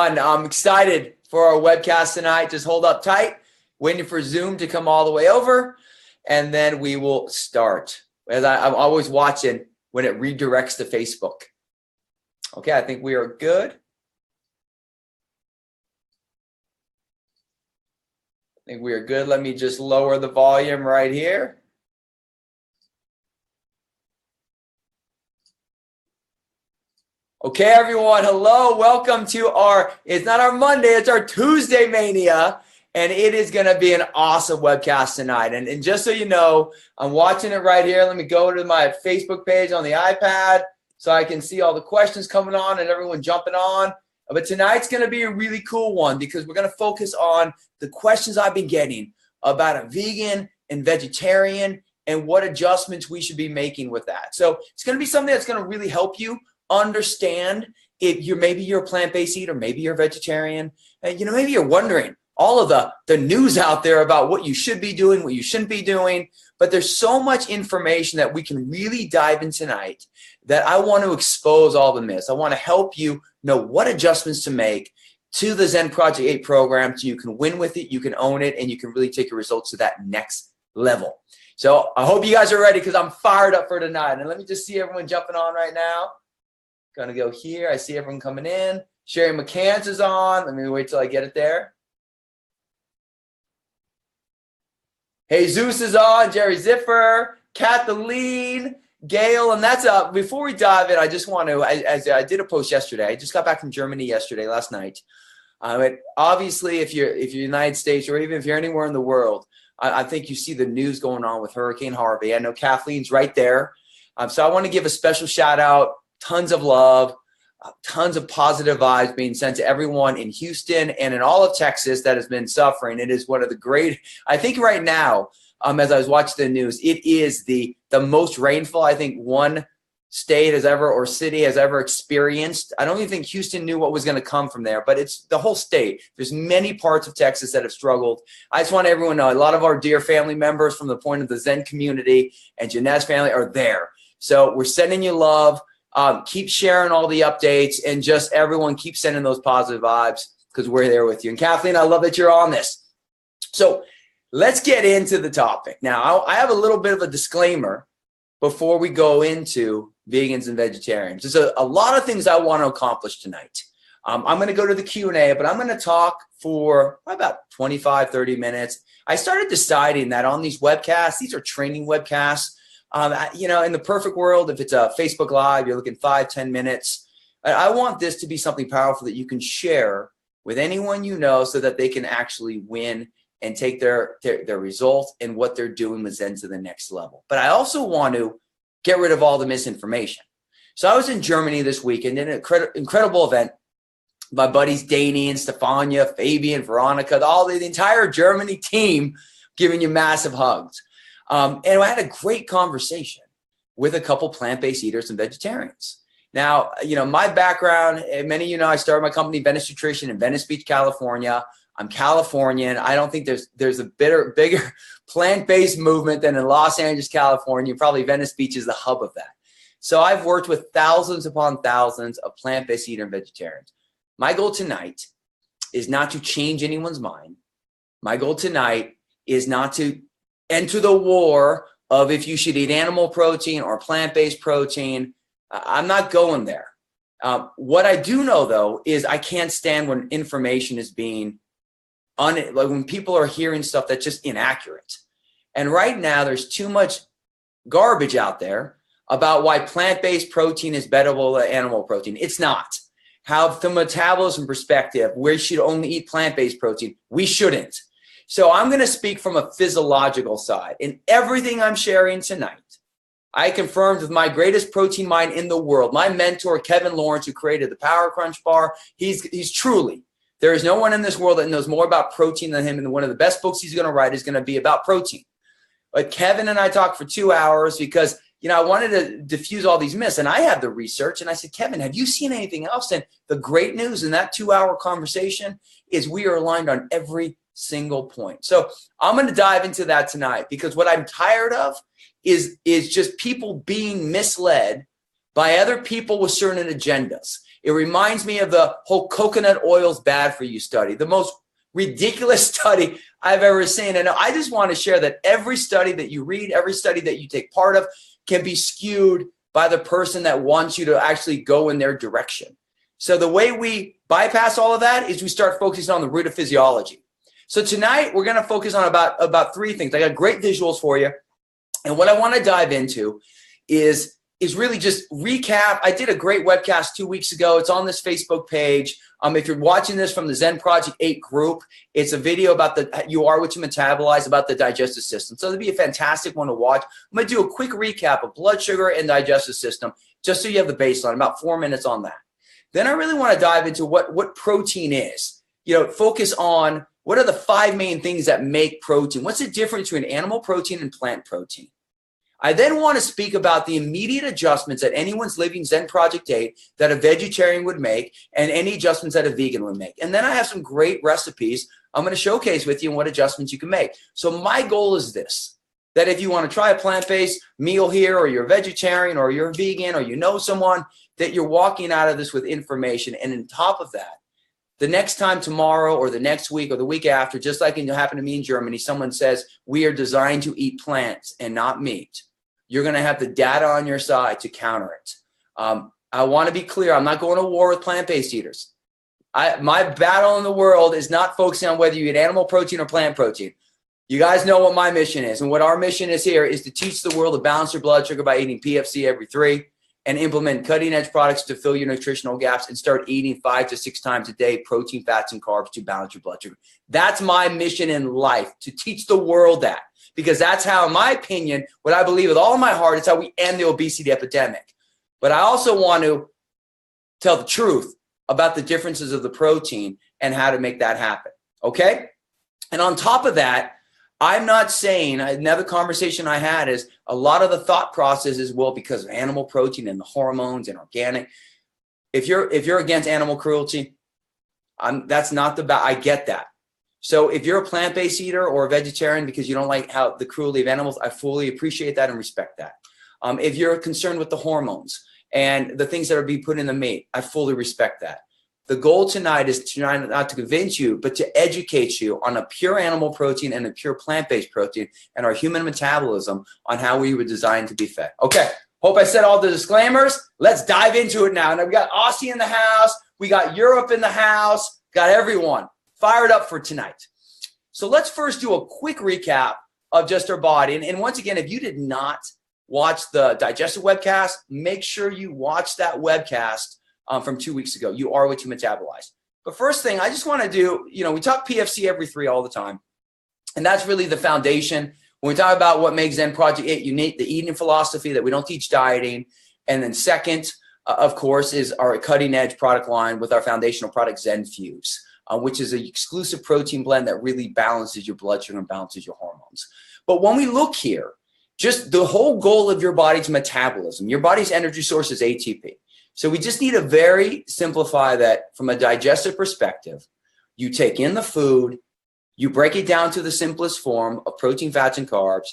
I'm excited for our webcast tonight. Just hold up tight, waiting for Zoom to come all the way over, and then we will start. As I'm always watching when it redirects to Facebook. Okay, I think we are good. I think we are good. Let me just lower the volume right here. Okay, everyone. Hello. Welcome to it's not our Monday, it's our Tuesday Mania. And it is going to be an awesome webcast tonight. And just so you know, I'm watching it right here. Let me go to my Facebook page on the iPad so I can see all the questions coming on and everyone jumping on. But tonight's going to be a really cool one because we're going to focus on the questions I've been getting about a vegan and vegetarian and what adjustments we should be making with that. So it's going to be something that's going to really help you understand if maybe you're a plant-based eater, maybe you're a vegetarian, and maybe you're wondering all of the news out there about what you should be doing, what you shouldn't be doing. But there's so much information that we can really dive in tonight that I want to expose all the myths. I want to help you know what adjustments to make to the Zen Project 8 program so you can win with it, you can own it, and you can really take your results to that next level. So I hope you guys are ready because I'm fired up for tonight. And let me just see everyone jumping on right now. Gonna go here. I see everyone coming in. Sherry McCants is on. Let me wait till I get it there. Hey, Zeus is on. Jerry Ziffer, Kathleen, Gail, and that's up. Before we dive in, I just want to, as I did a post yesterday. I just got back from Germany last night. Obviously, if you're United States or even if you're anywhere in the world, I think you see the news going on with Hurricane Harvey. I know Kathleen's right there. So I want to give a special shout out. Tons of love, tons of positive vibes being sent to everyone in Houston and in all of Texas that has been suffering. It is one of the great, I think right now, as I was watching the news, it is the most rainfall I think one state has ever or city has ever experienced. I don't even think Houston knew what was going to come from there, but it's the whole state. There's many parts of Texas that have struggled. I just want everyone to know a lot of our dear family members from the point of the Zen community and Jeanette's family are there. So we're sending you love. Keep sharing all the updates and just everyone keep sending those positive vibes because we're there with you. And Kathleen, I love that you're on this. So let's get into the topic. Now, I have a little bit of a disclaimer before we go into vegans and vegetarians. There's a lot of things I want to accomplish tonight. I'm going to go to the Q&A, but I'm going to talk for about 25, 30 minutes. I started deciding that on these webcasts, these are training webcasts. In the perfect world, if it's a Facebook Live, you're looking 5-10 minutes. I want this to be something powerful that you can share with anyone you know so that they can actually win and take their results and what they're doing with Zen to the next level. But I also want to get rid of all the misinformation. So I was in Germany this weekend in an incredible event. My buddies Danny and Stefania, Fabian, Veronica, the entire Germany team giving you massive hugs. And I had a great conversation with a couple plant-based eaters and vegetarians. Now, my background, many of you know, I started my company, Venice Nutrition, in Venice Beach, California. I'm Californian. I don't think there's a bigger plant-based movement than in Los Angeles, California. Probably Venice Beach is the hub of that. So I've worked with thousands upon thousands of plant-based eaters and vegetarians. My goal tonight is not to change anyone's mind. My goal tonight is not to enter the war of if you should eat animal protein or plant-based protein. I'm not going there. What I do know, though, is I can't stand when information is being, when people are hearing stuff that's just inaccurate. And right now, there's too much garbage out there about why plant-based protein is better than animal protein. It's not. How, from a metabolism perspective, we should only eat plant-based protein. We shouldn't. So I'm going to speak from a physiological side. In everything I'm sharing tonight, I confirmed with my greatest protein mind in the world, my mentor, Kevin Lawrence, who created the Power Crunch bar. He's truly, there is no one in this world that knows more about protein than him. And one of the best books he's going to write is going to be about protein. But Kevin and I talked for 2 hours because, I wanted to diffuse all these myths. And I had the research. And I said, Kevin, have you seen anything else? And the great news in that 2-hour conversation is we are aligned on every single point. So I'm going to dive into that tonight because what I'm tired of is just people being misled by other people with certain agendas. It reminds me of the whole coconut oil is bad for you study, the most ridiculous study I've ever seen. And I just want to share that every study that you read, every study that you take part of can be skewed by the person that wants you to actually go in their direction. So the way we bypass all of that is we start focusing on the root of physiology. So tonight we're going to focus on about three things. I got great visuals for you. And what I want to dive into is really just recap. I did a great webcast 2 weeks ago. It's on this Facebook page. If you're watching this from the Zen Project 8 group, it's a video about you are what you metabolize, about the digestive system. So it'd be a fantastic one to watch. I'm going to do a quick recap of blood sugar and digestive system, just so you have the baseline, about 4 minutes on that. Then I really want to dive into what protein is. Focus on what are the 5 main things that make protein. What's the difference between animal protein and plant protein? I then want to speak about the immediate adjustments that anyone's living Zen Project 8 that a vegetarian would make and any adjustments that a vegan would make. And then I have some great recipes I'm going to showcase with you and what adjustments you can make. So my goal is this, that if you want to try a plant-based meal here, or you're a vegetarian, or you're a vegan, or you know someone, that you're walking out of this with information. And on top of that, the next time tomorrow or the next week or the week after, just like it happened to me in Germany, someone says, we are designed to eat plants and not meat. You're going to have the data on your side to counter it. I want to be clear. I'm not going to war with plant-based eaters. My battle in the world is not focusing on whether you eat animal protein or plant protein. You guys know what my mission is. And what our mission is here is to teach the world to balance your blood sugar by eating PFC every 3 and implement cutting-edge products to fill your nutritional gaps and start eating 5 to 6 times a day protein, fats, and carbs to balance your blood sugar. That's my mission in life, to teach the world that. Because that's how, in my opinion, what I believe with all of my heart, is how we end the obesity epidemic. But I also want to tell the truth about the differences of the protein and how to make that happen. Okay? And on top of that, I'm not saying, another conversation I had is a lot of the thought process is, well, because of animal protein and the hormones and organic. If you're against animal cruelty, that's not I get that. So if you're a plant-based eater or a vegetarian because you don't like how the cruelty of animals, I fully appreciate that and respect that. If you're concerned with the hormones and the things that are being put in the meat, I fully respect that. The goal tonight is to try not to convince you, but to educate you on a pure animal protein and a pure plant-based protein and our human metabolism on how we were designed to be fed. Okay, hope I said all the disclaimers. Let's dive into it now. And I've got Aussie in the house. We got Europe in the house. Got everyone fired up for tonight. So let's first do a quick recap of just our body. And once again, if you did not watch the digestive webcast, make sure you watch that webcast from 2 weeks ago. You are what you metabolize. But first thing, I just want to do, we talk PFC every 3 all the time. And that's really the foundation. When we talk about what makes Zen Project 8 unique, the eating philosophy, that we don't teach dieting. And then second, of course, is our cutting edge product line with our foundational product, Zen Fuse, which is an exclusive protein blend that really balances your blood sugar and balances your hormones. But when we look here, just the whole goal of your body's metabolism, your body's energy source is ATP. So we just need to very simplify that from a digestive perspective. You take in the food, you break it down to the simplest form of protein, fats, and carbs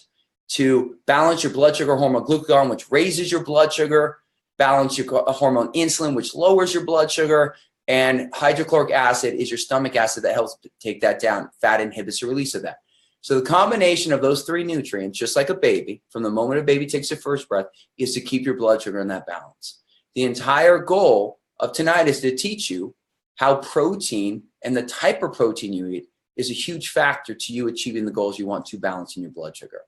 to balance your blood sugar hormone glucagon, which raises your blood sugar, balance your hormone insulin, which lowers your blood sugar, and hydrochloric acid is your stomach acid that helps take that down. Fat inhibits the release of that. So the combination of those 3 nutrients, just like a baby, from the moment a baby takes their first breath, is to keep your blood sugar in that balance. The entire goal of tonight is to teach you how protein and the type of protein you eat is a huge factor to you achieving the goals you want to balance in your blood sugar.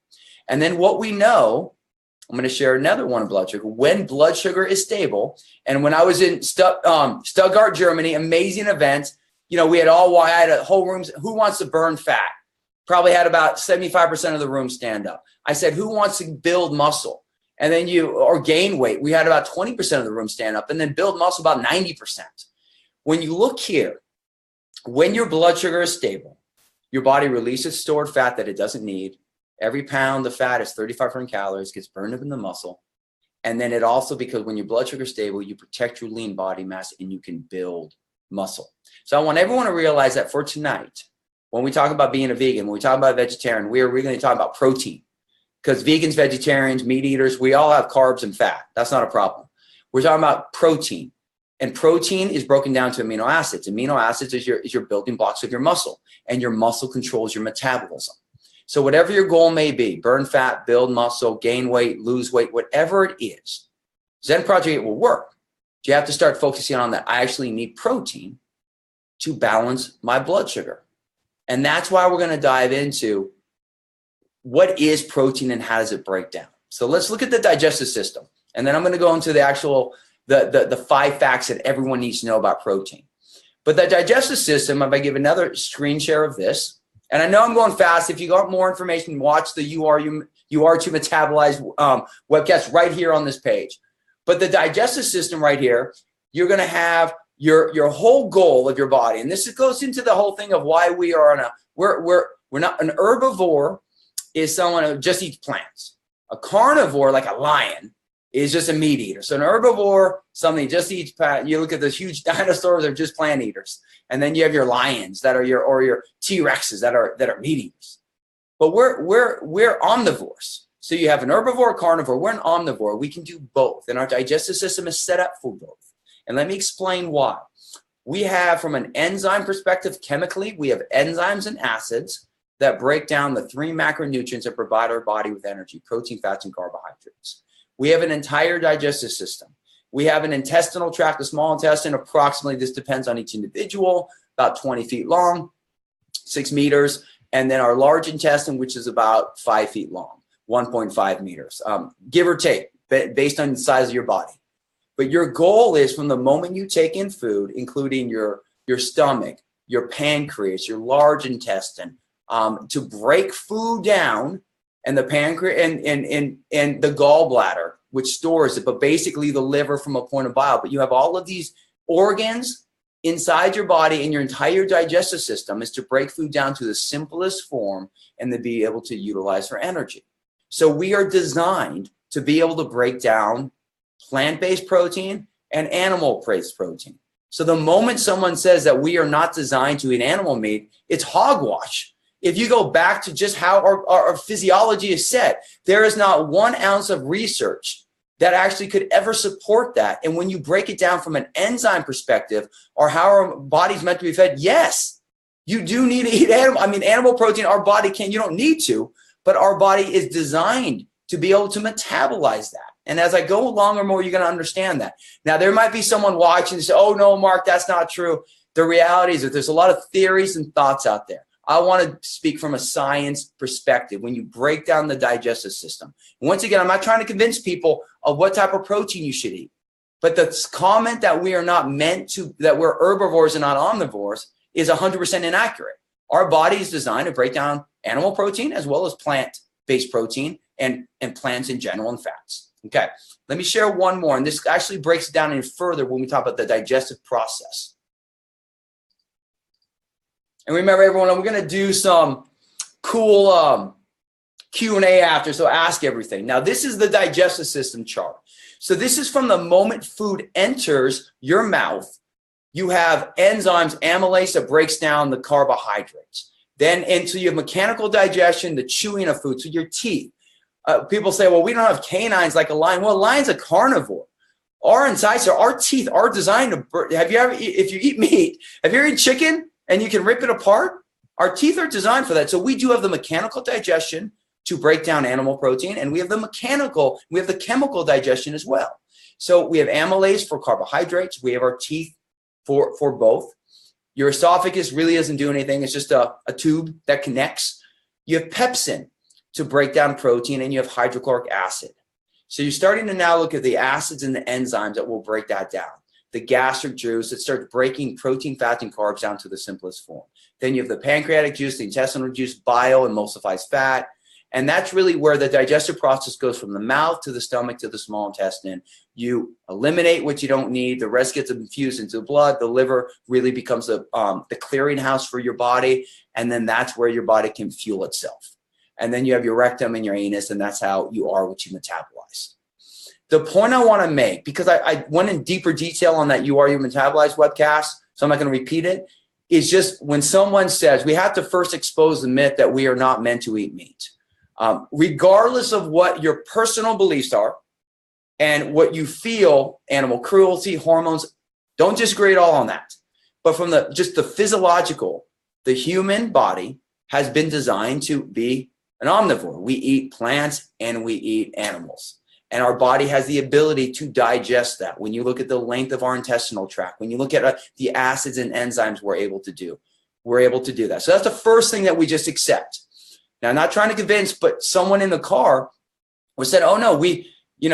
And then what we know, I'm going to share another one of blood sugar. When blood sugar is stable, and when I was in Stuttgart, Germany, amazing event, we had I had a whole room. Who wants to burn fat? Probably had about 75% of the room stand up. I said, who wants to build muscle? And then or gain weight. We had about 20% of the room stand up, and then build muscle about 90%. When you look here, when your blood sugar is stable, your body releases stored fat that it doesn't need. Every pound of fat is 3,500 calories, gets burned up in the muscle. And then it also, because when your blood sugar is stable, you protect your lean body mass and you can build muscle. So I want everyone to realize that for tonight, when we talk about being a vegan, when we talk about a vegetarian, we're going to talk about protein. Because vegans, vegetarians, meat eaters, we all have carbs and fat. That's not a problem. We're talking about protein. And protein is broken down to amino acids. Amino acids is your building blocks of your muscle, and your muscle controls your metabolism. So whatever your goal may be, burn fat, build muscle, gain weight, lose weight, whatever it is, Zen Project 8 will work. You have to start focusing on that. I actually need protein to balance my blood sugar. And that's why we're going to dive into what is protein and how does it break down. So let's look at the digestive system. And then I'm going to go into the actual, the 5 facts that everyone needs to know about protein. But the digestive system, if I give another screen share of this, and I know I'm going fast. If you got more information, watch the You Are To Metabolize webcast right here on this page. But the digestive system right here, you're going to have your whole goal of your body. And this goes into the whole thing of why we are we're not an herbivore is someone who just eats plants. A carnivore, like a lion, is just a meat eater. So an herbivore, somebody just eats plant. You look at those huge dinosaurs, they're just plant eaters. And then you have your lions that are your T-Rexes that are meat eaters. But we're omnivores. So you have an herbivore, carnivore. We're an omnivore. We can do both. And our digestive system is set up for both. And let me explain why. We have, from an enzyme perspective, chemically, we have enzymes and acids that break down the 3 macronutrients that provide our body with energy: protein, fats, and carbohydrates. We have an entire digestive system. We have an intestinal tract, the small intestine, approximately, this depends on each individual, about 20 feet long, 6 meters. And then our large intestine, which is about 5 feet long, 1.5 meters, give or take, based on the size of your body. But your goal is, from the moment you take in food, including your stomach, your pancreas, your large intestine, to break food down, and the pancreas and the gallbladder, which stores it, but basically the liver from a point of bile. But you have all of these organs inside your body, and your entire digestive system is to break food down to the simplest form and to be able to utilize for energy. So we are designed to be able to break down plant-based protein and animal-based protein. So the moment someone says that we are not designed to eat animal meat, it's hogwash. If you go back to just how our physiology is set, there is not 1 ounce of research that actually could ever support that. And when you break it down from an enzyme perspective, or how our body's meant to be fed, yes, you do need to eat animal protein. Our body can, you don't need to, but our body is designed to be able to metabolize that. And as I go along or more, you're going to understand that. Now, there might be someone watching and say, oh, no, Mark, that's not true. The reality is that there's a lot of theories and thoughts out there. I want to speak from a science perspective when you break down the digestive system. And once again, I'm not trying to convince people of what type of protein you should eat. But the comment that we are not meant to, that we're herbivores and not omnivores, is 100% inaccurate. Our body is designed to break down animal protein as well as plant-based protein and plants in general and fats. Okay, let me share one more. And this actually breaks it down even further when we talk about the digestive process. And remember, everyone, we're going to do some cool Q&A after, so ask everything. Now, this is the digestive system chart. So this is from the moment food enters your mouth. You have enzymes, amylase, that breaks down the carbohydrates. Then into your mechanical digestion, the chewing of food, so your teeth. People say, well, we don't have canines like a lion. Well, a lion's a carnivore. Our incisor, our teeth are designed to, if you eat meat, have you ever eaten chicken? And you can rip it apart? Our teeth are designed for that. So we do have the mechanical digestion to break down animal protein, and we have the chemical digestion as well. So we have amylase for carbohydrates. We have our teeth for both. Your esophagus really doesn't do anything. It's just a tube that connects. You have pepsin to break down protein, and you have hydrochloric acid. So you're starting to now look at the acids and the enzymes that will break that down. The gastric juice that starts breaking protein, fat, and carbs down to the simplest form. Then you have the pancreatic juice, the intestinal juice, bile emulsifies fat. And that's really where the digestive process goes from the mouth to the stomach to the small intestine. You eliminate what you don't need. The rest gets infused into the blood. The liver really becomes the clearinghouse for your body. And then that's where your body can fuel itself. And then you have your rectum and your anus, and that's how you are what you metabolize. The point I want to make, because I went in deeper detail on that You Are You Metabolize webcast, so I'm not going to repeat it, is just when someone says, we have to first expose the myth that we are not meant to eat meat. Regardless of what your personal beliefs are and what you feel, animal cruelty, hormones, Don't disagree at all on that. But from just the physiological, the human body has been designed to be an omnivore. We eat plants and we eat animals. And our body has the ability to digest that. When you look at the length of our intestinal tract, when you look at the acids and enzymes we're able to do that. So that's the first thing that we just accept. Now, I'm not trying to convince, but someone in the car was said, oh no,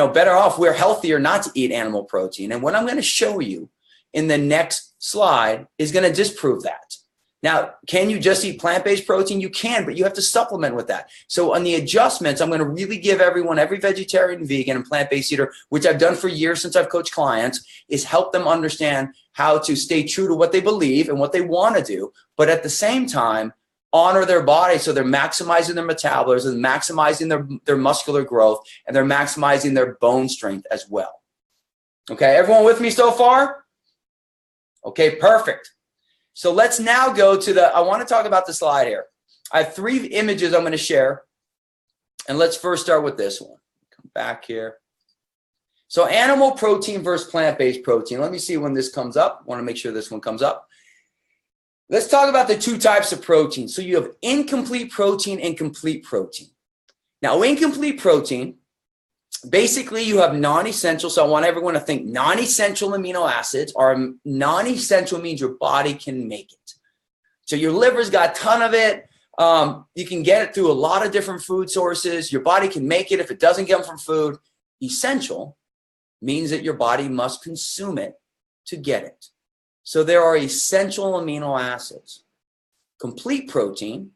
better off, we're healthier not to eat animal protein. And what I'm going to show you in the next slide is going to disprove that. Now, can you just eat plant-based protein? You can, but you have to supplement with that. So on the adjustments, I'm going to really give everyone, every vegetarian, vegan, and plant-based eater, which I've done for years since I've coached clients, is help them understand how to stay true to what they believe and what they want to do, but at the same time, honor their body so they're maximizing their metabolism, maximizing their muscular growth, and they're maximizing their bone strength as well. Okay, everyone with me so far? Okay, perfect. So let's now go to I want to talk about the slide here. I have 3 images I'm going to share. And let's first start with this one. Come back here. So animal protein versus plant-based protein. Let me see when this comes up. I want to make sure this one comes up. Let's talk about the 2 types of protein. So you have incomplete protein and complete protein. Now, incomplete protein, basically you have non-essential. So I want everyone to think non-essential amino acids are non-essential means your body can make it. So your liver's got a ton of it. You can get it through a lot of different food sources. Your body can make it if it doesn't come from food. Essential means that your body must consume it to get it. So there are essential amino acids. Complete protein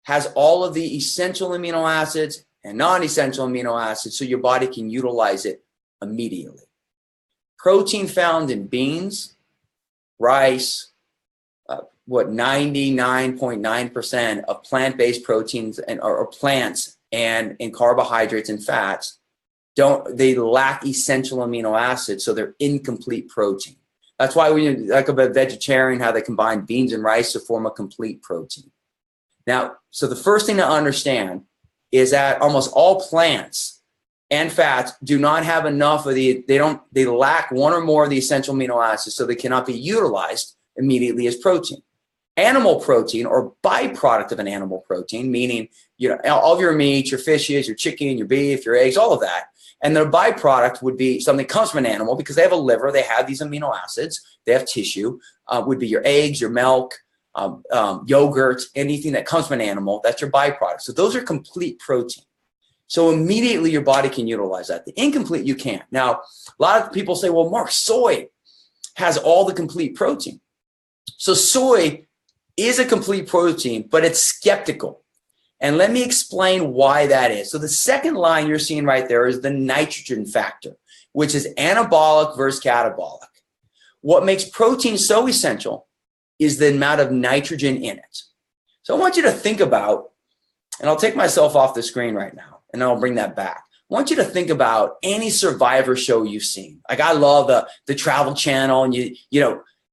has all of the essential amino acids and non-essential amino acids so your body can utilize it immediately. Protein found in beans, rice, 99.9% of plant-based proteins or plants and in carbohydrates and fats, they lack essential amino acids, so they're incomplete protein. That's why we like about vegetarian, how they combine beans and rice to form a complete protein. Now, so the first thing to understand is that almost all plants and fats do not have enough of they lack one or more of the essential amino acids, so they cannot be utilized immediately as protein. Animal protein or byproduct of an animal protein, meaning, all of your meat, your fishes, your chicken, your beef, your eggs, all of that. And their byproduct would be something that comes from an animal because they have a liver, they have these amino acids, they have tissue, would be your eggs, your milk, yogurt, anything that comes from an animal, that's your byproduct. So those are complete protein. So immediately your body can utilize that. The incomplete, you can't. Now, a lot of people say, well, Marc, soy has all the complete protein. So soy is a complete protein, but it's skeptical. And let me explain why that is. So the second line you're seeing right there is the nitrogen factor, which is anabolic versus catabolic. What makes protein so essential is the amount of nitrogen in it. So I want you to think about, and I'll take myself off the screen right now, and then I'll bring that back. I want you to think about any Survivor show you've seen. Like I love the Travel Channel, and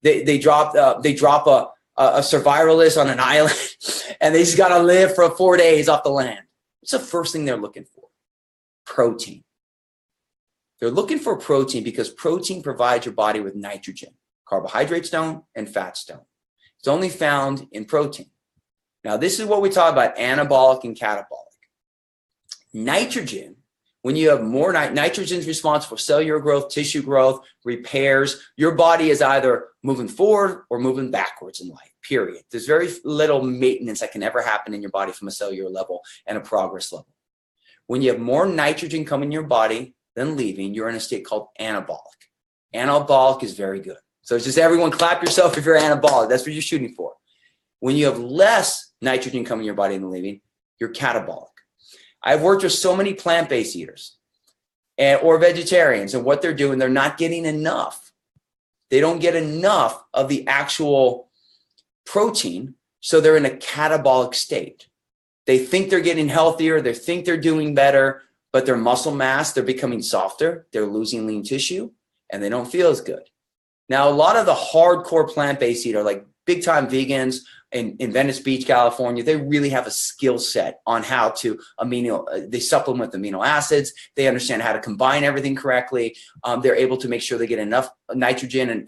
they drop a survivalist on an island, and they just got to live for 4 days off the land. What's the first thing they're looking for? Protein. They're looking for protein because protein provides your body with nitrogen. Carbohydrates don't, and fats don't. It's only found in protein. Now, this is what we talk about anabolic and catabolic. Nitrogen, when you have more nitrogen is responsible for cellular growth, tissue growth, repairs. Your body is either moving forward or moving backwards in life, period. There's very little maintenance that can ever happen in your body from a cellular level and a progress level. When you have more nitrogen coming in your body than leaving, you're in a state called anabolic. Anabolic is very good. So it's just everyone clap yourself if you're anabolic. That's what you're shooting for. When you have less nitrogen coming in your body than leaving, you're catabolic. I've worked with so many plant-based eaters or vegetarians, and what they're doing, they're not getting enough. They don't get enough of the actual protein, so they're in a catabolic state. They think they're getting healthier, they think they're doing better, but their muscle mass, they're becoming softer, they're losing lean tissue, and they don't feel as good. Now, a lot of the hardcore plant-based eater, like big time vegans in Venice Beach, California. They really have a skill set on how to they supplement amino acids. They understand how to combine everything correctly. They're able to make sure they get enough nitrogen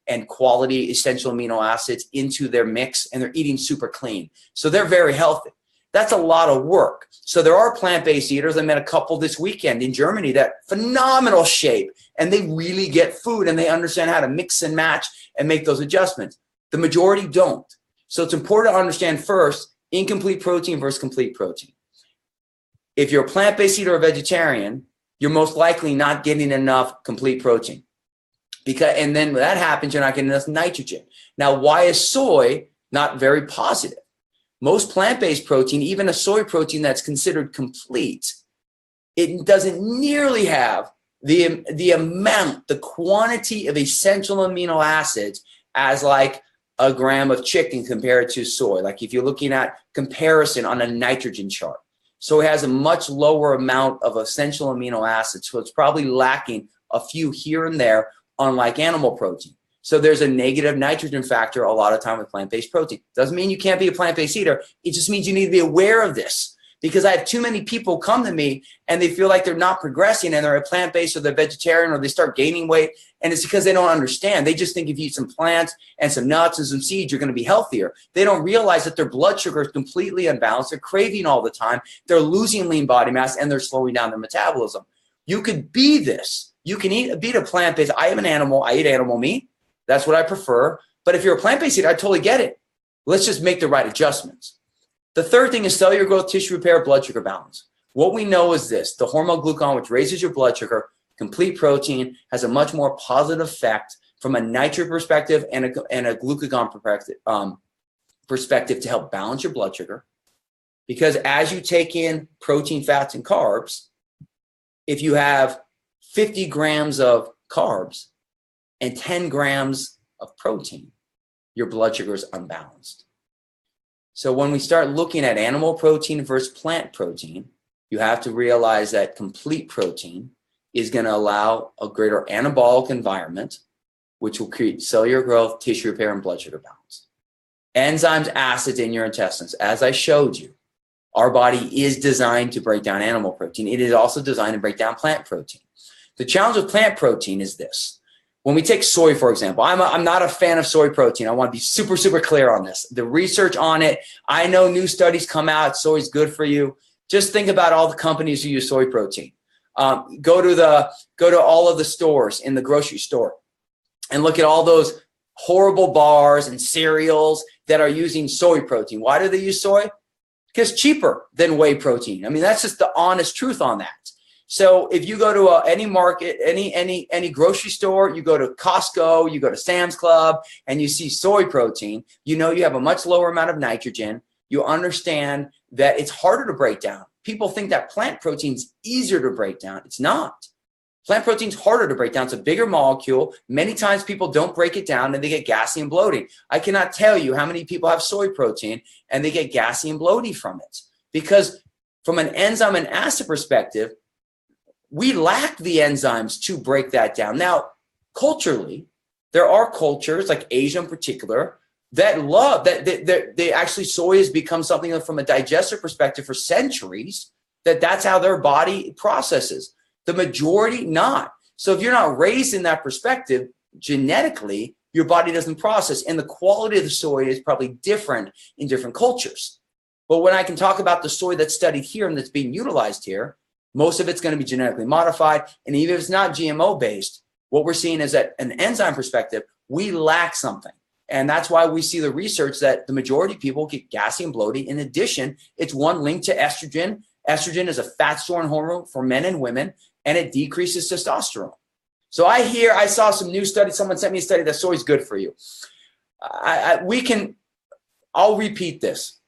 and quality essential amino acids into their mix, and they're eating super clean. So they're very healthy. That's a lot of work. So there are plant-based eaters. I met a couple this weekend in Germany that phenomenal shape, and they really get food and they understand how to mix and match and make those adjustments. The majority don't. So it's important to understand first, incomplete protein versus complete protein. If you're a plant-based eater or vegetarian, you're most likely not getting enough complete protein. And then when that happens, you're not getting enough nitrogen. Now, why is soy not very positive? Most plant-based protein, even a soy protein that's considered complete, it doesn't nearly have the amount, the quantity of essential amino acids as like a gram of chicken compared to soy. Like if you're looking at comparison on a nitrogen chart. Soy has a much lower amount of essential amino acids, so it's probably lacking a few here and there, unlike animal protein. So there's a negative nitrogen factor a lot of time with plant-based protein. Doesn't mean you can't be a plant-based eater. It just means you need to be aware of this, because I have too many people come to me and they feel like they're not progressing and they're a plant-based or they're vegetarian or they start gaining weight. And it's because they don't understand. They just think if you eat some plants and some nuts and some seeds, you're going to be healthier. They don't realize that their blood sugar is completely unbalanced. They're craving all the time. They're losing lean body mass and they're slowing down their metabolism. You could be this. You can be a plant-based. I am an animal. I eat animal meat. That's what I prefer. But if you're a plant-based eater, I totally get it. Let's just make the right adjustments. The third thing is cellular growth, tissue repair, blood sugar balance. What we know is this: the hormone glucagon, which raises your blood sugar, complete protein, has a much more positive effect from a nitric perspective and a glucagon perspective to help balance your blood sugar. Because as you take in protein, fats, and carbs, if you have 50 grams of carbs and 10 grams of protein, your blood sugar is unbalanced. So when we start looking at animal protein versus plant protein, you have to realize that complete protein is going to allow a greater anabolic environment, which will create cellular growth, tissue repair, and blood sugar balance. Enzymes, acids in your intestines. As I showed you, our body is designed to break down animal protein. It is also designed to break down plant protein. The challenge with plant protein is this. When we take soy, for example, I'm not a fan of soy protein. I want to be super, super clear on this. The research on it, I know new studies come out, soy is good for you. Just think about all the companies who use soy protein. Go to all of the stores in the grocery store and look at all those horrible bars and cereals that are using soy protein. Why do they use soy? Because it's cheaper than whey protein. I mean, that's just the honest truth on that. So if you go to any market, any grocery store, you go to Costco, you go to Sam's Club, and you see soy protein, you know you have a much lower amount of nitrogen. You understand that it's harder to break down. People think that plant protein's easier to break down. It's not. Plant protein's harder to break down. It's a bigger molecule. Many times people don't break it down and they get gassy and bloating. I cannot tell you how many people have soy protein and they get gassy and bloating from it. Because from an enzyme and acid perspective, we lack the enzymes to break that down. Now, culturally, there are cultures like Asia in particular that love that they actually soy has become something that from a digestive perspective for centuries, that's how their body processes. The majority not. So if you're not raised in that perspective, genetically, your body doesn't process. And the quality of the soy is probably different in different cultures. But when I can talk about the soy that's studied here and that's being utilized here, most of it's going to be genetically modified. And even if it's not GMO based, what we're seeing is that an enzyme perspective, we lack something. And that's why we see the research that the majority of people get gassy and bloated. In addition, it's one linked to estrogen. Estrogen is a fat storing hormone for men and women, and it decreases testosterone. So I saw some new study. Someone sent me a study that soy is good for you. I'll repeat this.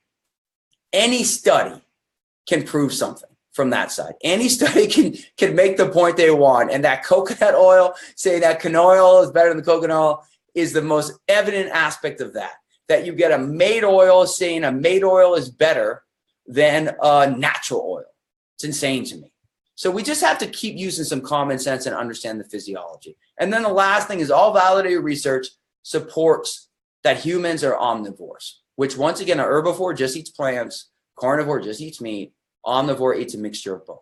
Any study can prove something from that side. Any study can make the point they want. And that coconut oil, saying that canola oil is better than coconut oil, is the most evident aspect of that. That you get a made oil saying a made oil is better than a natural oil. It's insane to me. So we just have to keep using some common sense and understand the physiology. And then the last thing is all validated research supports that humans are omnivores, which once again, an herbivore just eats plants, carnivore just eats meat, omnivore eats a mixture of both.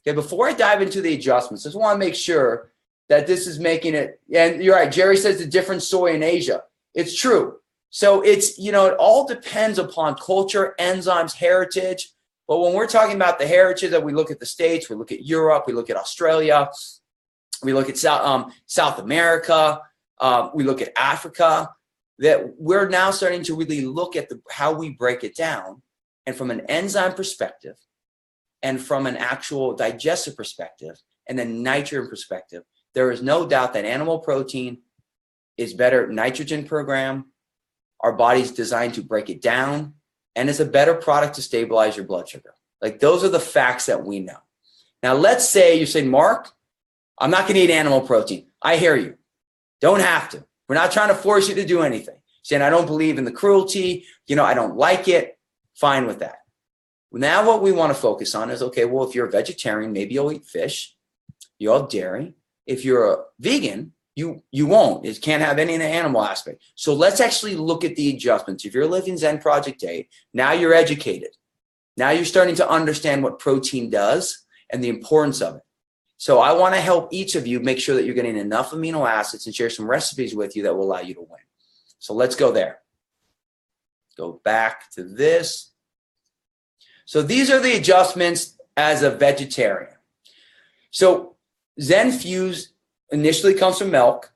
Okay, before I dive into the adjustments, I just want to make sure that this is making it, and you're right, Jerry says the different soy in Asia. It's true. So it's, it all depends upon culture, enzymes, heritage. But when we're talking about the heritage that we look at the States, we look at Europe, we look at Australia, we look at South America, we look at Africa, that we're now starting to really look at how we break it down. And from an enzyme perspective, and from an actual digestive perspective, and then nitrogen perspective, there is no doubt that animal protein is better nitrogen per gram. Our body's designed to break it down, and it's a better product to stabilize your blood sugar. Like, those are the facts that we know. Now, let's say you say, Mark, I'm not going to eat animal protein. I hear you. Don't have to. We're not trying to force you to do anything. Saying I don't believe in the cruelty, I don't like it. Fine with that. Now what we want to focus on is, okay, well, if you're a vegetarian, maybe you'll eat fish, you'll have dairy. If you're a vegan, you won't. It can't have any of the animal aspect. So let's actually look at the adjustments. If you're living Zen Project 8, now you're educated. Now you're starting to understand what protein does and the importance of it. So I want to help each of you make sure that you're getting enough amino acids and share some recipes with you that will allow you to win. So let's go there. Go back to this. So these are the adjustments as a vegetarian. So Zen Fuse initially comes from milk.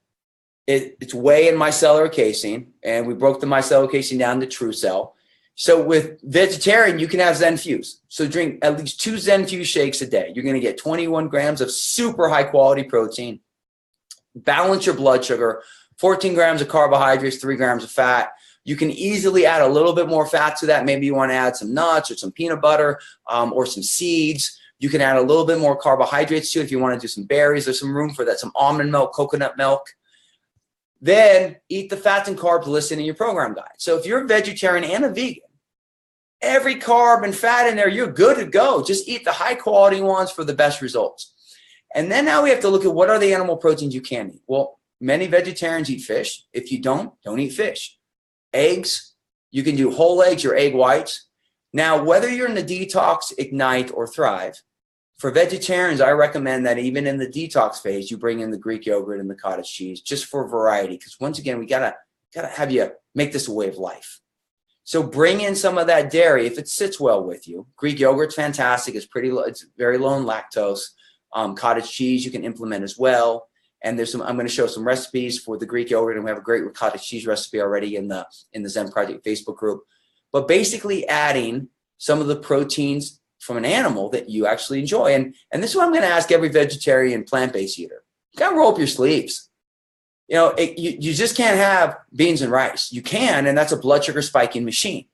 It's whey and micellar casein, and we broke the micellar casein down to true cell. So with vegetarian, you can have Zen Fuse. So drink at least 2 Zen Fuse shakes a day. You're going to get 21 grams of super high quality protein, balance your blood sugar, 14 grams of carbohydrates, 3 grams of fat. You can easily add a little bit more fat to that. Maybe you want to add some nuts or some peanut butter or some seeds. You can add a little bit more carbohydrates too if you want to do some berries. There's some room for that, some almond milk, coconut milk. Then eat the fats and carbs listed in your program guide. So if you're a vegetarian and a vegan, every carb and fat in there, you're good to go. Just eat the high quality ones for the best results. And then now we have to look at what are the animal proteins you can eat. Well, many vegetarians eat fish. If you don't eat fish. Eggs, you can do whole eggs or egg whites. Now, whether you're in the detox, ignite, or thrive, for vegetarians, I recommend that even in the detox phase, you bring in the Greek yogurt and the cottage cheese just for variety. Because once again, we gotta have you make this a way of life. So bring in some of that dairy if it sits well with you. Greek yogurt's fantastic. It's pretty low. It's very low in lactose. Cottage cheese you can implement as well. And I'm going to show some recipes for the Greek yogurt, and we have a great cottage cheese recipe already in the Zen Project Facebook group. But basically adding some of the proteins from an animal that you actually enjoy. And this is what I'm going to ask every vegetarian plant-based eater. You got to roll up your sleeves. You just can't have beans and rice. You can, and that's a blood sugar spiking machine.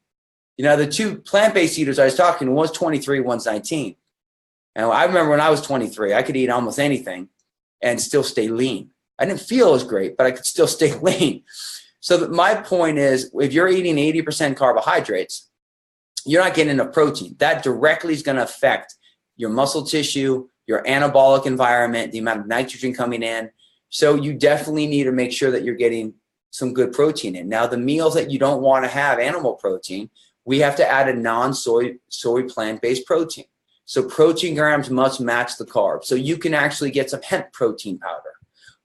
The 2 plant-based eaters I was talking to, one's 23, one's 19. And I remember when I was 23, I could eat almost anything and still stay lean. I didn't feel as great, but I could still stay lean. So my point is, if you're eating 80% carbohydrates, you're not getting enough protein. That directly is going to affect your muscle tissue, your anabolic environment, the amount of nitrogen coming in. So you definitely need to make sure that you're getting some good protein in. Now, the meals that you don't want to have animal protein, we have to add a non-soy plant-based protein. So protein grams must match the carb. So you can actually get some hemp protein powder.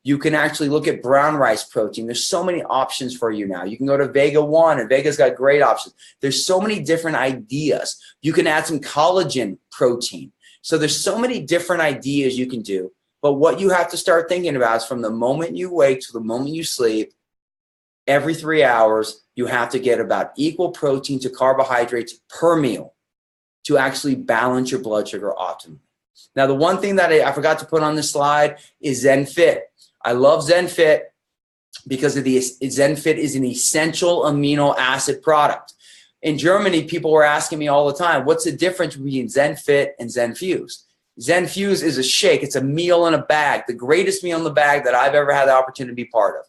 You can actually look at brown rice protein. There's so many options for you now. You can go to Vega One, and Vega's got great options. There's so many different ideas. You can add some collagen protein. So there's so many different ideas you can do. But what you have to start thinking about is from the moment you wake to the moment you sleep, every 3 hours, you have to get about equal protein to carbohydrates per meal to actually balance your blood sugar optimally. Now, the one thing that I forgot to put on this slide is Zen Fit. I love Zen Fit because Zen Fit is an essential amino acid product. In Germany, people were asking me all the time, what's the difference between Zen Fit and Zen Fuse? Zen Fuse is a shake. It's a meal in a bag, the greatest meal in the bag that I've ever had the opportunity to be part of.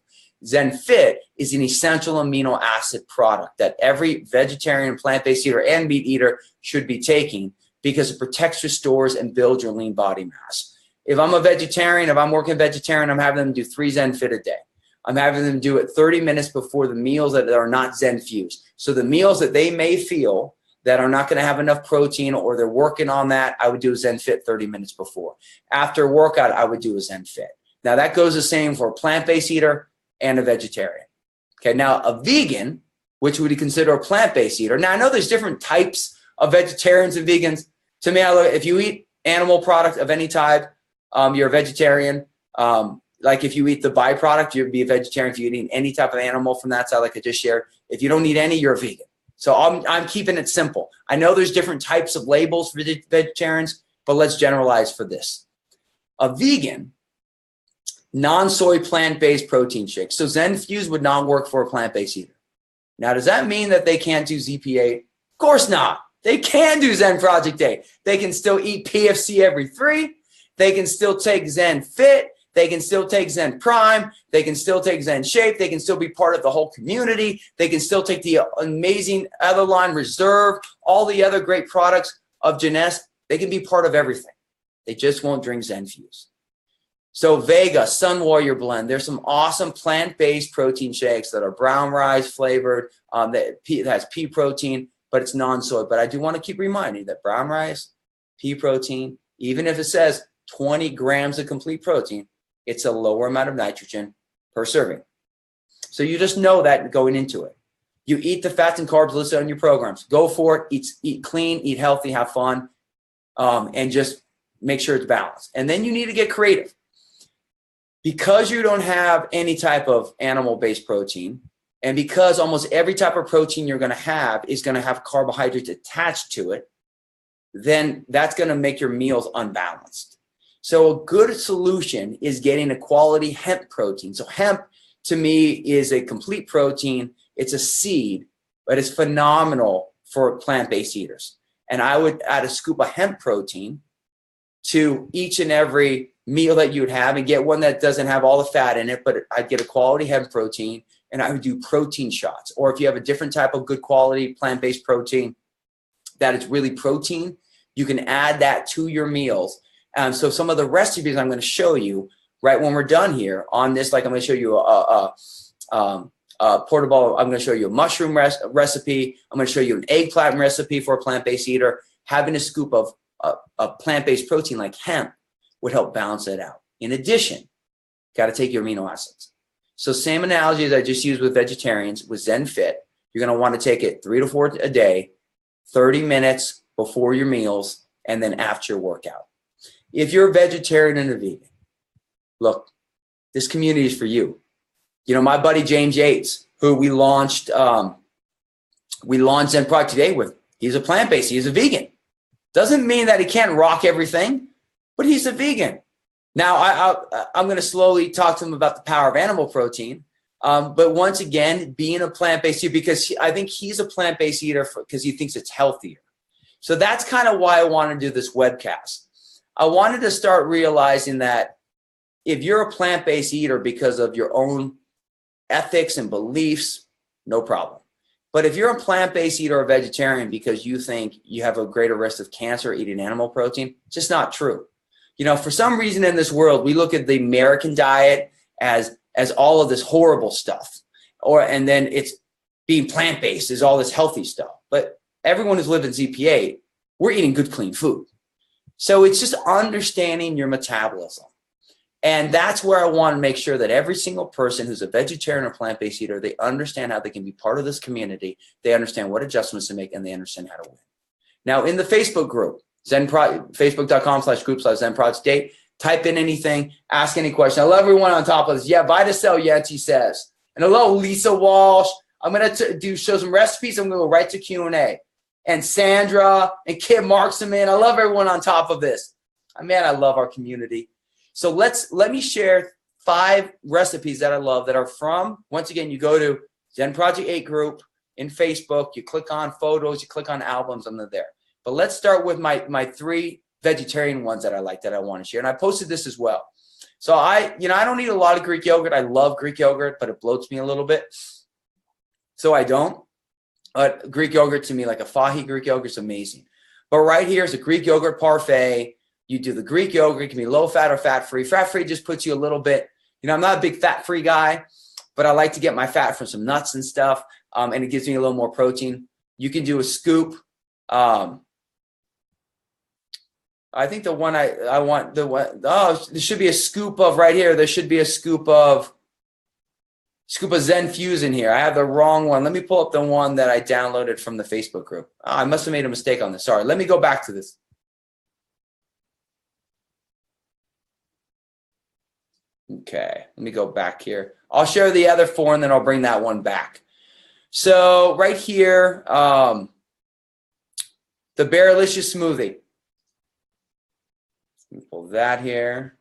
Zen Fit is an essential amino acid product that every vegetarian, plant-based eater, and meat eater should be taking because it protects, restores, and builds your lean body mass. If I'm a vegetarian, if I'm working vegetarian, I'm having them do 3 Zen Fit a day. I'm having them do it 30 minutes before the meals that are not Zen fused. So the meals that they may feel that are not going to have enough protein or they're working on that, I would do a Zen Fit 30 minutes before. After a workout, I would do a Zen Fit. Now that goes the same for a plant-based eater and a vegetarian. Okay, now a vegan, which would you consider a plant-based eater. Now I know there's different types of vegetarians and vegans. To me, if you eat animal product of any type, you're a vegetarian. Like if you eat the byproduct, you'd be a vegetarian. If you eat any type of animal from that side, like I just shared, if you don't eat any, you're a vegan. So I'm keeping it simple. I know there's different types of labels for vegetarians, but let's generalize for this. A vegan, non-soy plant-based protein shake. So Zen Fuse would not work for a plant-based eater. Now, does that mean that they can't do ZP8? Of course not. They can do Zen Project 8. They can still eat PFC every 3. They can still take Zen Fit. They can still take Zen Prime. They can still take Zen Shape. They can still be part of the whole community. They can still take the amazing other line Reserve, all the other great products of Jeunesse. They can be part of everything. They just won't drink Zen Fuse. So Vega, Sun Warrior Blend, there's some awesome plant-based protein shakes that are brown rice flavored, that has pea protein, but it's non-soy. But I do want to keep reminding you that brown rice, pea protein, even if it says 20 grams of complete protein, it's a lower amount of nitrogen per serving. So you just know that going into it. You eat the fats and carbs listed on your programs. Go for it. Eat clean, eat healthy, have fun, and just make sure it's balanced. And then you need to get creative. Because you don't have any type of animal-based protein, and because almost every type of protein you're going to have is going to have carbohydrates attached to it, then that's going to make your meals unbalanced. So a good solution is getting a quality hemp protein. So hemp, to me, is a complete protein. It's a seed, but it's phenomenal for plant-based eaters. And I would add a scoop of hemp protein to each and every meal that you would have and get one that doesn't have all the fat in it, but I'd get a quality hemp protein and I would do protein shots. Or if you have a different type of good quality plant-based protein that is really protein, you can add that to your meals. So some of the recipes I'm going to show you right when we're done here on this, like I'm going to show you a portable, I'm going to show you a mushroom recipe. I'm going to show you an eggplant recipe for a plant-based eater. Having a scoop of a plant-based protein like hemp would help balance it out. In addition, got to take your amino acids. So same analogy as I just used with vegetarians with Zen Fit. You're going to want to take it 3 to 4 a day, 30 minutes before your meals, and then after your workout. If you're a vegetarian and a vegan, look, this community is for you. You know, my buddy James Yates, who we launched Zen Project 8 with, he's a plant-based, he's a vegan. Doesn't mean that he can't rock everything, but he's a vegan. Now, I'm going to slowly talk to him about the power of animal protein. But once again, being a plant-based eater, because I think he's a plant-based eater because he thinks it's healthier. So that's kind of why I wanted to do this webcast. I wanted to start realizing that if you're a plant-based eater because of your own ethics and beliefs, no problem. But if you're a plant-based eater or vegetarian because you think you have a greater risk of cancer eating animal protein, it's just not true. You know, for some reason in this world, we look at the American diet as all of this horrible stuff, and then it's being plant-based is all this healthy stuff. But everyone who's lived in ZP8, we're eating good, clean food. So it's just understanding your metabolism. And that's where I want to make sure that every single person who's a vegetarian or plant-based eater, they understand how they can be part of this community. They understand what adjustments to make, and they understand how to win. Now, in the Facebook group, facebook.com/group/Zen Project 8, type in anything, ask any question. I love everyone on top of this. Yeah, Vitacell Yancy says. And hello, Lisa Walsh. I'm going to show some recipes. I'm going to go right to Q&A. And Sandra and Kim Marksaman. I love everyone on top of this. Man, I love our community. So let me share 5 recipes that I love that are from, once again, you go to Zen Project 8 group in Facebook, you click on photos, you click on albums, and they're there. But let's start with my 3 vegetarian ones that I like that I want to share. And I posted this as well. So I don't eat a lot of Greek yogurt. I love Greek yogurt, but it bloats me a little bit. So I don't. But Greek yogurt to me, like a Fahi Greek yogurt, is amazing. But right here is a Greek yogurt parfait. You do the Greek yogurt. It can be low fat or fat free. Fat free just puts you a little bit, I'm not a big fat free guy. but I like to get my fat from some nuts and stuff, and it gives me a little more protein. You can do a scoop. I think the one I want, there should be a scoop of right here. There should be a scoop of Zen Fuse in here. I have the wrong one. Let me pull up the one that I downloaded from the Facebook group. Oh, I must have made a mistake on this. Sorry. Let me go back to this. Okay. Let me go back here. I'll share the other 4 and then I'll bring that one back. So right here, the Berrylicious smoothie. Let me pull that here.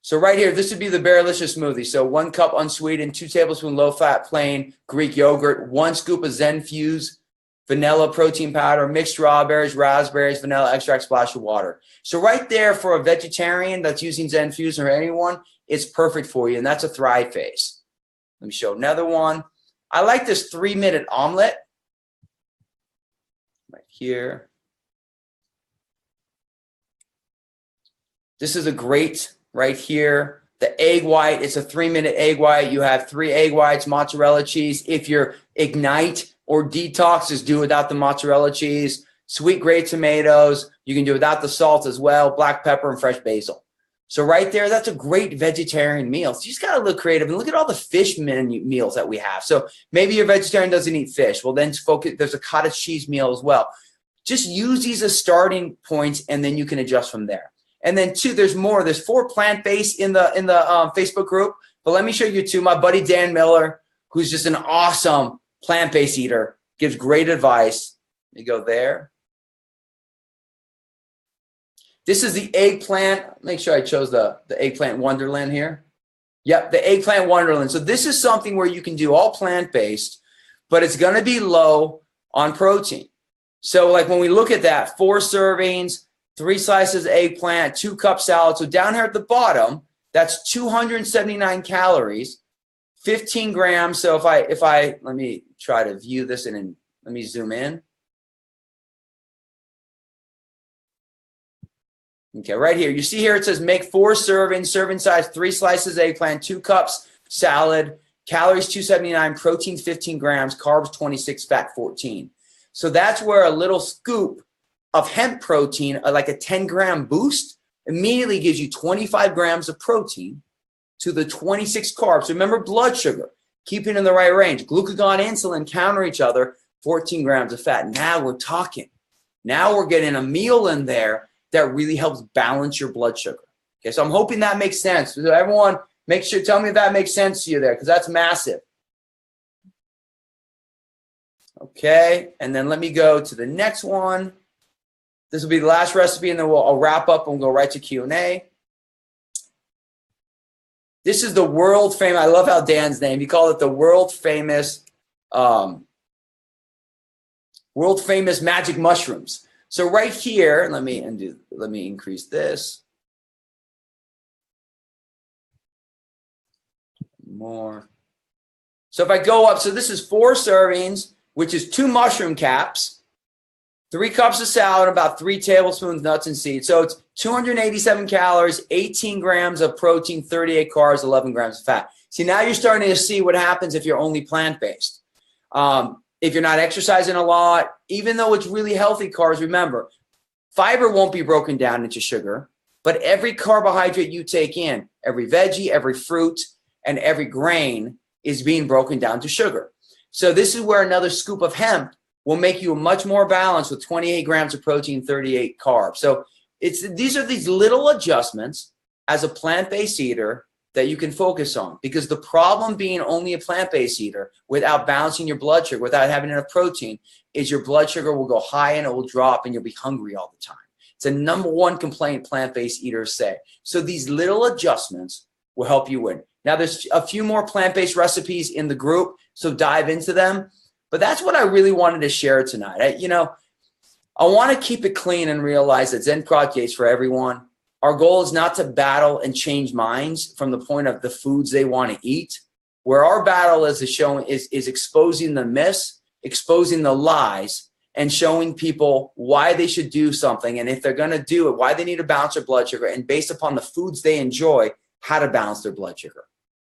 So right here, this would be the Berrylicious smoothie. So 1 cup unsweetened, 2 tablespoons low-fat plain Greek yogurt, 1 scoop of Zen Fuse vanilla protein powder, mixed strawberries, raspberries, vanilla extract, splash of water. So right there for a vegetarian that's using Zen Fuse or anyone, it's perfect for you, and that's a Thrive Face. Let me show another one. I like this 3-minute omelet right here. This is a great right here. The egg white, it's a 3-minute egg white. You have 3 egg whites, mozzarella cheese. If you're Ignite or Detox, just do without the mozzarella cheese. Sweet grated tomatoes. You can do without the salt as well. Black pepper and fresh basil. So right there, that's a great vegetarian meal. So you just got to look creative and look at all the fish meals that we have. So maybe your vegetarian doesn't eat fish. Well, then focus. There's a cottage cheese meal as well. Just use these as starting points, and then you can adjust from there. And then 2, there's more. There's 4 plant-based in the Facebook group. But let me show you 2. My buddy Dan Miller, who's just an awesome plant-based eater, gives great advice. You go there. This is the eggplant. Make sure I chose the eggplant wonderland here. Yep, the eggplant wonderland. So this is something where you can do all plant-based, but it's going to be low on protein. So like when we look at that, 4 servings, 3 slices of eggplant, 2 cup salad. So down here at the bottom, that's 279 calories, 15 grams. So if I let me try to view this and let me zoom in. Okay, right here. You see here it says make 4 servings, serving size 3 slices eggplant, 2 cups salad, calories 279, protein 15 grams, carbs 26, fat 14. So that's where a little scoop of hemp protein, like a 10-gram boost, immediately gives you 25 grams of protein to the 26 carbs. Remember blood sugar, keeping in the right range. Glucagon, insulin counter each other, 14 grams of fat. Now we're talking. Now we're getting a meal in there that really helps balance your blood sugar. Okay, so I'm hoping that makes sense. So everyone, make sure, tell me if that makes sense to you there, because that's massive. Okay, and then let me go to the next one. This will be the last recipe, and then I'll wrap up and we'll go right to Q&A. This is the world famous, I love how Dan's name, he called it the world famous magic mushrooms. So right here, let me increase this. More. So if I go up, so this is 4 servings, which is 2 mushroom caps, 3 cups of salad, about 3 tablespoons nuts and seeds. So it's 287 calories, 18 grams of protein, 38 carbs, 11 grams of fat. See, now you're starting to see what happens if you're only plant-based. If you're not exercising a lot, even though it's really healthy carbs, remember, fiber won't be broken down into sugar, but every carbohydrate you take in, every veggie, every fruit, and every grain is being broken down to sugar. So this is where another scoop of hemp will make you much more balanced with 28 grams of protein, 38 carbs. So these are these little adjustments as a plant-based eater that you can focus on, because the problem being only a plant-based eater without balancing your blood sugar, without having enough protein, is your blood sugar will go high and it will drop and you'll be hungry all the time. It's the #1 complaint plant-based eaters say. So these little adjustments will help you win. Now there's a few more plant-based recipes in the group, so dive into them. But that's what I really wanted to share tonight. I want to keep it clean and realize that Zen Project is for everyone. Our goal is not to battle and change minds from the point of the foods they want to eat. Where our battle is exposing the myths, exposing the lies, and showing people why they should do something. And if they're going to do it, why they need to balance their blood sugar, and based upon the foods they enjoy, how to balance their blood sugar.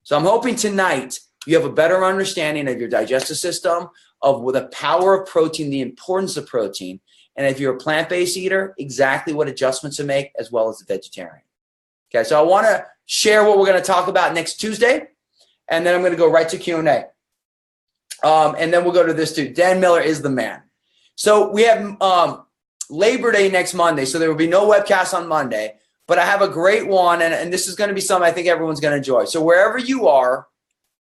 So I'm hoping tonight you have a better understanding of your digestive system, of the power of protein, the importance of protein, and if you're a plant-based eater, exactly what adjustments to make, as well as a vegetarian. Okay, so I want to share what we're going to talk about next Tuesday, and then I'm going to go right to Q&A. And then we'll go to this too. Dan Miller is the man. So we have Labor Day next Monday, so there will be no webcast on Monday, but I have a great one, and this is going to be something I think everyone's going to enjoy. So wherever you are,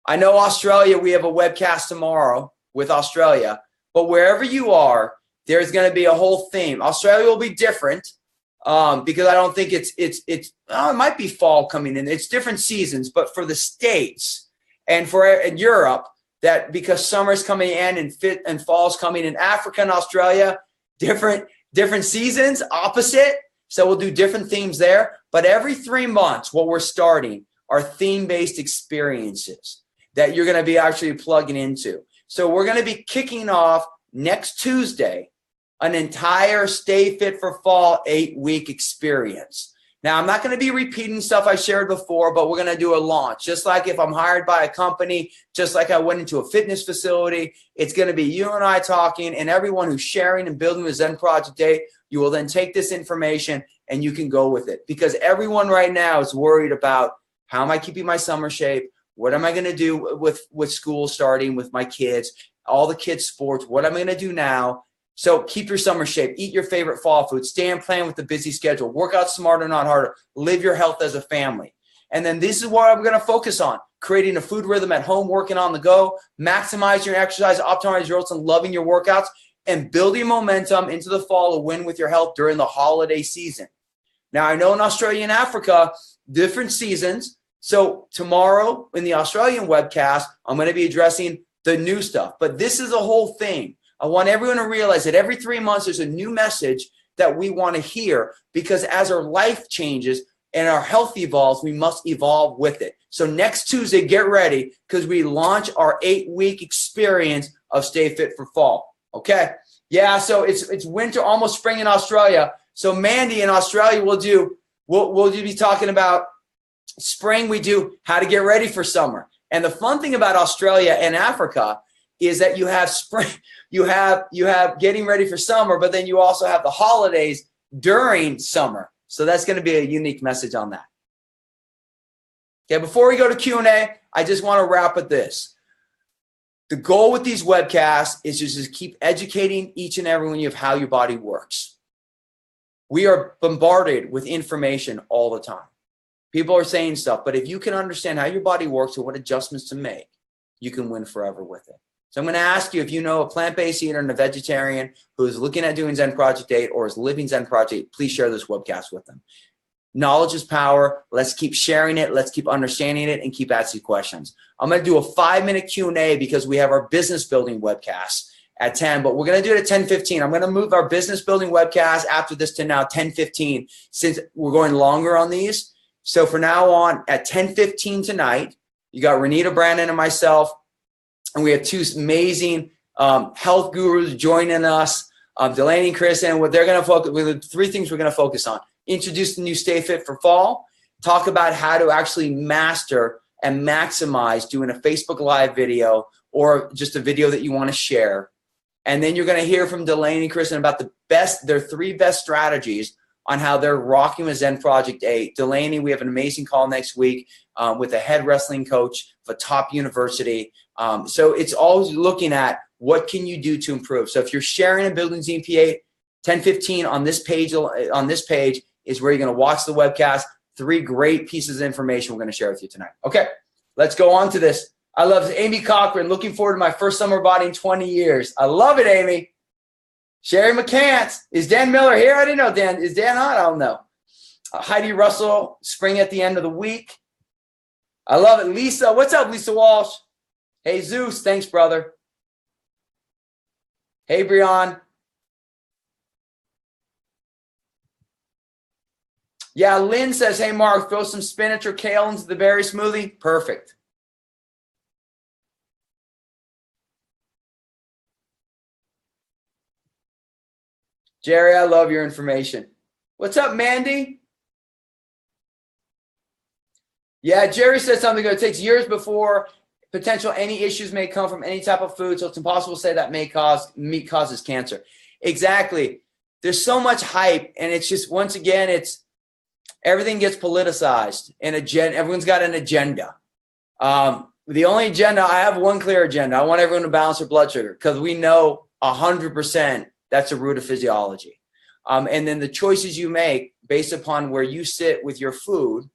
I know Australia, we have a webcast tomorrow with Australia, but wherever you are, there's going to be a whole theme. Australia will be different because I don't think it might be fall coming in. It's different seasons, but for the States and for Europe, that because summer's coming in and fall's coming in Africa and Australia, different seasons, opposite. So we'll do different themes there. But every 3 months, what we're starting are theme-based experiences that you're going to be actually plugging into. So we're going to be kicking off next Tuesday an entire Stay Fit for Fall 8-week experience. Now, I'm not going to be repeating stuff I shared before, but we're going to do a launch. Just like if I'm hired by a company, just like I went into a fitness facility, it's going to be you and I talking, and everyone who's sharing and building the Zen Project 8, you will then take this information and you can go with it. Because everyone right now is worried about how am I keeping my summer shape? What am I going to do with school starting with my kids, all the kids' sports? What am I going to do now? So keep your summer shape, eat your favorite fall food, stay on plan with the busy schedule, work out smarter, not harder, live your health as a family. And then this is what I'm going to focus on, creating a food rhythm at home, working on the go, maximize your exercise, optimize your results, and loving your workouts, and building momentum into the fall to win with your health during the holiday season. Now, I know in Australia and Africa, different seasons. So tomorrow in the Australian webcast, I'm going to be addressing the new stuff. But this is a whole thing. I want everyone to realize that every 3 months there's a new message that we want to hear, because as our life changes and our health evolves, we must evolve with it. So next Tuesday, get ready, because we launch our 8-week experience of Stay Fit for Fall. Okay? Yeah, so it's winter, almost spring in Australia. So Mandy in Australia we'll be talking about spring. We do how to get ready for summer. And the fun thing about Australia and Africa is that you have spring, you have getting ready for summer, but then you also have the holidays during summer. So that's going to be a unique message on that. Okay, before we go to Q&A, I just want to wrap with this. The goal with these webcasts is just to keep educating each and every one of you of how your body works. We are bombarded with information all the time. People are saying stuff, but if you can understand how your body works and what adjustments to make, you can win forever with it. So I'm going to ask you, if you know a plant-based eater and a vegetarian who is looking at doing Zen Project 8 or is living Zen Project 8, please share this webcast with them. Knowledge is power. Let's keep sharing it. Let's keep understanding it and keep asking questions. I'm going to do a 5-minute Q&A because we have our business building webcast at 10, but we're going to do it at 10:15. I'm going to move our business building webcast after this to now 10:15 since we're going longer on these. So for now on at 10:15 tonight, you got Renita Brandon and myself, and we have 2 amazing health gurus joining us, Delaney and Chris, and what they're going to focus with 3 things we're going to focus on. Introduce the new Stay Fit for Fall, talk about how to actually master and maximize doing a Facebook Live video or just a video that you want to share. And then you're going to hear from Delaney and Kristen about their 3 best strategies on how they're rocking with Zen Project 8. Delaney, we have an amazing call next week with a head wrestling coach of a top university. So it's always looking at what can you do to improve. So if you're sharing and building ZP8, 10:15 on this page is where you're going to watch the webcast. 3 great pieces of information we're going to share with you tonight. Okay, let's go on to this. I love Amy Cochran. Looking forward to my first summer body in 20 years. I love it, Amy. Sherry McCants. Is Dan Miller here? I didn't know Dan. Is Dan on? I don't know. Heidi Russell, spring at the end of the week. I love it. Lisa, what's up, Lisa Walsh? Hey, Zeus. Thanks, brother. Hey, Brian. Yeah, Lynn says, hey, Mark, throw some spinach or kale into the berry smoothie. Perfect. Jerry, I love your information. What's up, Mandy? Yeah, Jerry said something good. It takes years before potential any issues may come from any type of food, so it's impossible to say that meat causes cancer. Exactly. There's so much hype, and it's just, once again, it's everything gets politicized, and everyone's got an agenda. The only agenda, I have one clear agenda. I want everyone to balance their blood sugar, because we know 100% that's the root of physiology. And then the choices you make based upon where you sit with your food,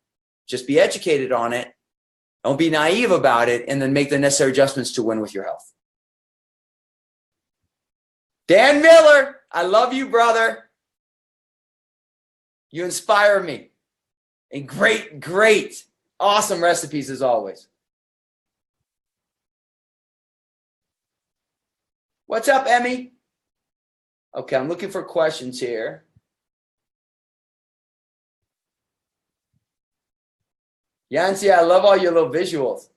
just be educated on it. Don't be naive about it, and then make the necessary adjustments to win with your health. Dan Miller, I love you, brother. You inspire me. And great, awesome recipes as always. What's up, Emmy? Okay, I'm looking for questions here. Yancy, I love all your little visuals.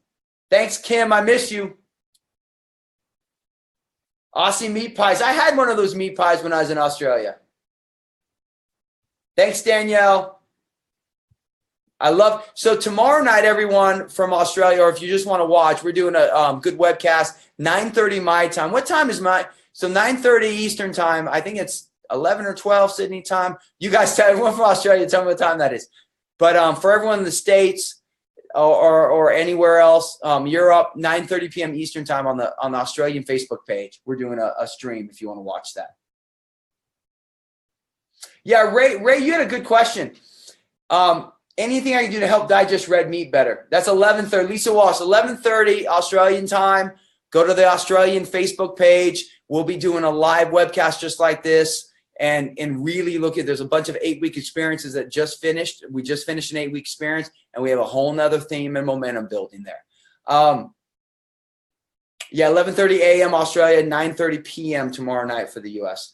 Thanks, Kim. I miss you. Aussie meat pies. I had one of those meat pies when I was in Australia. Thanks, Danielle. So tomorrow night, everyone from Australia, or if you just want to watch, we're doing a good webcast, 9:30 my time. What time is so 9:30 Eastern time. I think it's 11 or 12 Sydney time. You guys, everyone from Australia, tell me what time that is. But for everyone in the States, or anywhere else, Europe, 9:30 p.m. Eastern time on the Australian Facebook page. We're doing a stream if you want to watch that. Yeah, Ray, you had a good question. Anything I can do to help digest red meat better? That's 11:30. Lisa Walsh, 11:30 Australian time. Go to the Australian Facebook page. We'll be doing a live webcast just like this. And really look at, there's a bunch of 8-week experiences that just finished. We just finished an 8-week experience, and we have a whole nother theme and momentum building there. Yeah, 11:30 a.m. Australia, 9:30 p.m. tomorrow night for the U.S.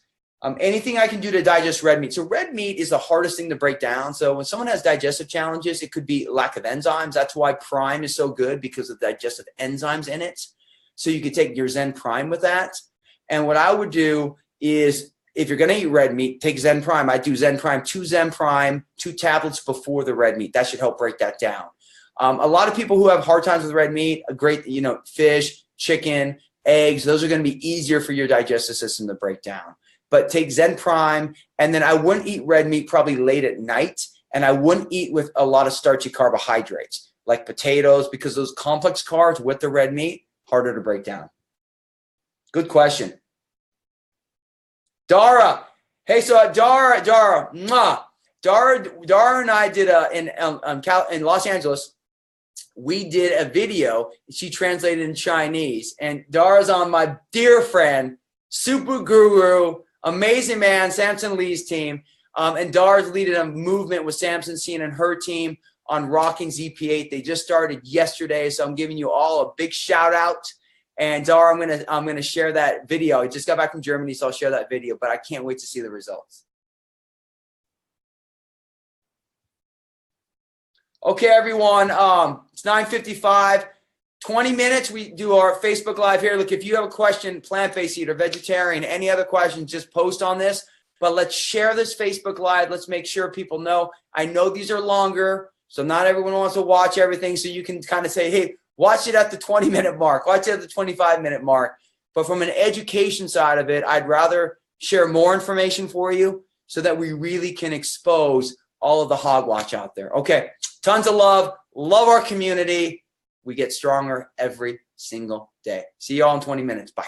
Anything I can do to digest red meat. So red meat is the hardest thing to break down. So when someone has digestive challenges, it could be lack of enzymes. That's why Prime is so good, because of the digestive enzymes in it. So you could take your Zen Prime with that. And what I would do is, if you're going to eat red meat, take Zen Prime. I do Zen Prime, 2 tablets before the red meat. That should help break that down. A lot of people who have hard times with red meat, a great, fish, chicken, eggs, those are going to be easier for your digestive system to break down. But take Zen Prime, and then I wouldn't eat red meat probably late at night, and I wouldn't eat with a lot of starchy carbohydrates like potatoes, because those complex carbs with the red meat, harder to break down. Good question. Dara, hey, so Dara, and I did in Los Angeles. We did a video. She translated in Chinese, and Dara's on my dear friend, super guru, amazing man, Samson Lee's team, and Dara's leading a movement with Samson Seen and her team on rocking ZP8. They just started yesterday, so I'm giving you all a big shout out. And Dara, I'm gonna share that video. I just got back from Germany, so I'll share that video, but I can't wait to see the results. Okay, everyone, it's 9:55, 20 minutes. We do our Facebook Live here. Look, if you have a question, plant-based eater, vegetarian, any other questions, just post on this. But let's share this Facebook Live. Let's make sure people know. I know these are longer, so not everyone wants to watch everything, so you can kind of say, hey, watch it at the 20-minute mark. Watch it at the 25-minute mark. But from an education side of it, I'd rather share more information for you so that we really can expose all of the hogwash out there. Okay, tons of love. Love our community. We get stronger every single day. See you all in 20 minutes. Bye.